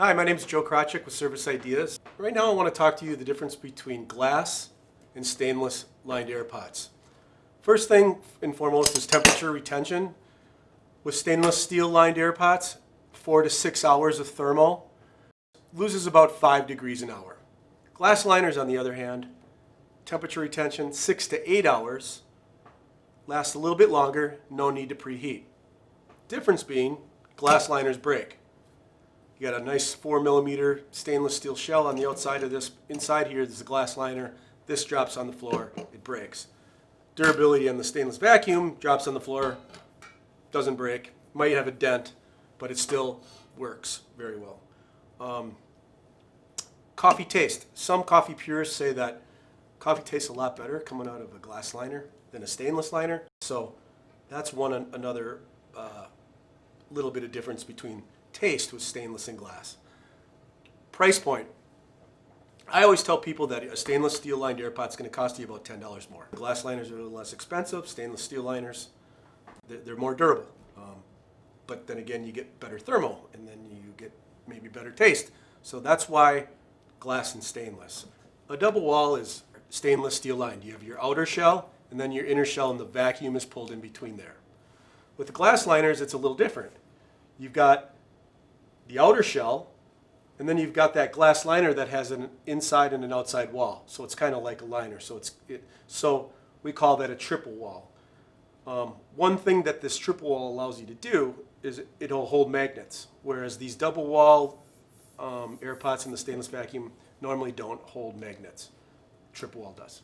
Hi, my name is Joe Krawczyk with Service Ideas. Right now I want to talk to you the difference between glass and stainless lined AirPots. First thing and foremost is temperature retention. With stainless steel lined AirPots, 4 to 6 hours of thermal loses about 5 degrees an hour. Glass liners, on the other hand, temperature retention 6 to 8 hours, lasts a little bit longer, no need to preheat. Difference being, glass liners break. You got a nice 4mm stainless steel shell on the outside of this. Inside here is a glass liner. This drops on the floor, it breaks. Durability on the stainless vacuum drops on the floor, doesn't break. Might have a dent, but it still works very well. Coffee taste. Some coffee purists say that coffee tastes a lot better coming out of a glass liner than a stainless liner. So that's another little bit of difference between taste with stainless and glass. Price point. I always tell people that a stainless steel lined AirPod is going to cost you about $10 more. Glass liners are a little less expensive. Stainless steel liners, they're more durable. But then again, you get better thermal, and then you get maybe better taste. So that's why glass and stainless. A double wall is stainless steel lined. You have your outer shell, and then your inner shell, and the vacuum is pulled in between there. With the glass liners, it's a little different. You've got the outer shell, and then you've got that glass liner that has an inside and an outside wall. So it's kind of like a liner. So we call that a triple wall. One thing that this triple wall allows you to do is it'll hold magnets, whereas these double wall AirPods in the stainless vacuum normally don't hold magnets. Triple wall does.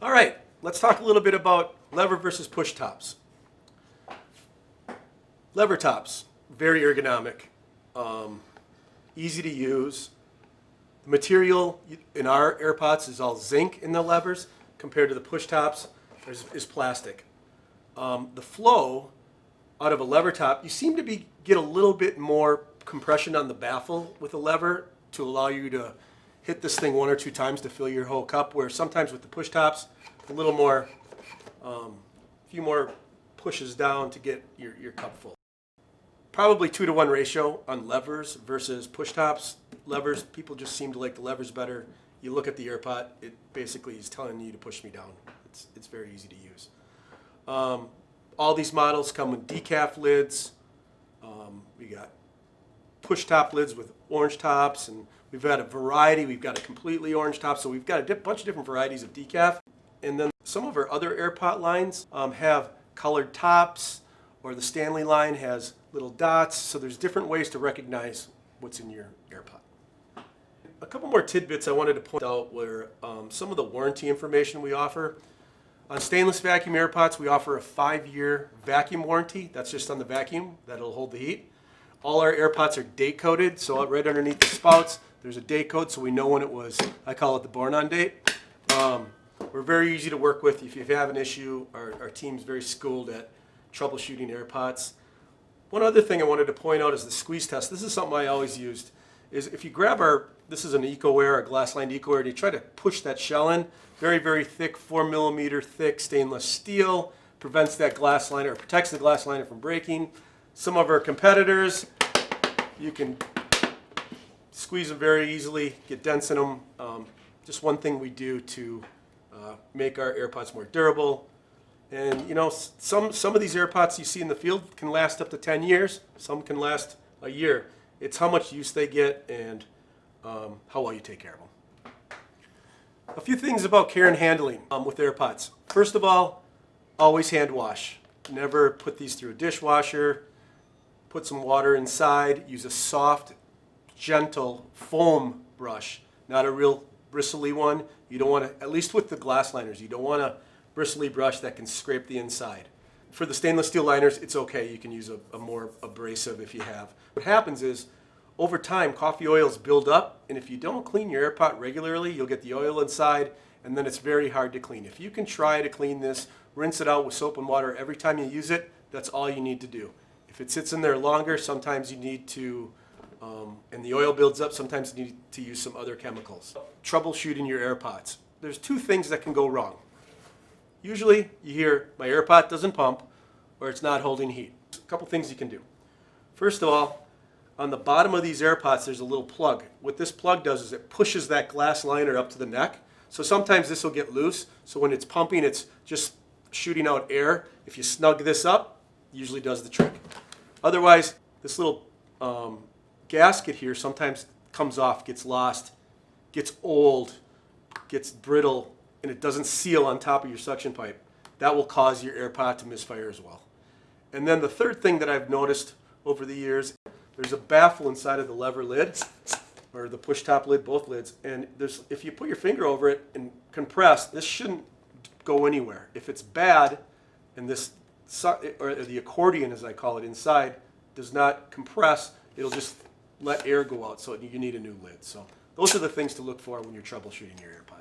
All right, let's talk a little bit about lever versus push tops. Lever tops, very ergonomic, easy to use. The material in our AirPods is all zinc in the levers compared to the push tops is plastic. The flow out of a lever top, you seem to get a little bit more compression on the baffle with a lever to allow you to hit this thing 1 or 2 times to fill your whole cup, where sometimes with the push tops, a little more, a few more pushes down to get your cup full. Probably 2-to-1 ratio on levers versus push tops. Levers, people just seem to like the levers better. You look at the AirPod, it basically is telling you to push me down. It's very easy to use. All these models come with decaf lids. We got push top lids with orange tops, and we've got a variety. We've got a completely orange top, so we've got a bunch of different varieties of decaf. And then some of our other AirPod lines have colored tops, or the Stanley line has little dots, so there's different ways to recognize what's in your AirPod. A couple more tidbits I wanted to point out were some of the warranty information we offer. On stainless vacuum AirPods, we offer a 5-year vacuum warranty. That's just on the vacuum, that'll hold the heat. All our AirPods are date coded, so right underneath the spouts, there's a date code so we know when it was. I call it the born on date. We're very easy to work with. If you have an issue, our team's very schooled at troubleshooting AirPods. One other thing I wanted to point out is the squeeze test. This is something I always used. Is if you grab this is an EcoWare, a glass-lined EcoWare, and you try to push that shell in, very, very thick, 4mm thick stainless steel, prevents that glass liner, or protects the glass liner from breaking. Some of our competitors, you can squeeze them very easily, get dents in them. Just one thing we do to make our AirPods more durable. And you know, some of these AirPods you see in the field can last up to 10 years. Some can last a year. It's how much use they get and how well you take care of them. A few things about care and handling with AirPods. First of all, always hand wash. Never put these through a dishwasher. Put some water inside. Use a soft, gentle foam brush, not a real bristly one. You don't want to, at least with the glass liners, you don't want a bristly brush that can scrape the inside. For the stainless steel liners, it's okay. You can use a more abrasive if you have. What happens is, over time, coffee oils build up, and if you don't clean your AirPod regularly, you'll get the oil inside, and then it's very hard to clean. If you can try to clean this, rinse it out with soap and water every time you use it, that's all you need to do. If it sits in there longer, sometimes you need to, and the oil builds up, sometimes you need to use some other chemicals. Troubleshooting your AirPods. There's 2 things that can go wrong. Usually you hear, my AirPod doesn't pump, or it's not holding heat. A couple things you can do. First of all, on the bottom of these AirPods, there's a little plug. What this plug does is it pushes that glass liner up to the neck. So sometimes this will get loose. So when it's pumping, it's just shooting out air. If you snug this up, it usually does the trick. Otherwise, this little gasket here sometimes comes off, gets lost, gets old, gets brittle, and it doesn't seal on top of your suction pipe. That will cause your AirPod to misfire as well. And then the third thing that I've noticed over the years, there's a baffle inside of the lever lid, or the push top lid, both lids, and if you put your finger over it and compress, this shouldn't go anywhere. If it's bad, and this, or the accordion as I call it inside, does not compress, it'll just let air go out, so you need a new lid. So those are the things to look for when you're troubleshooting your AirPods.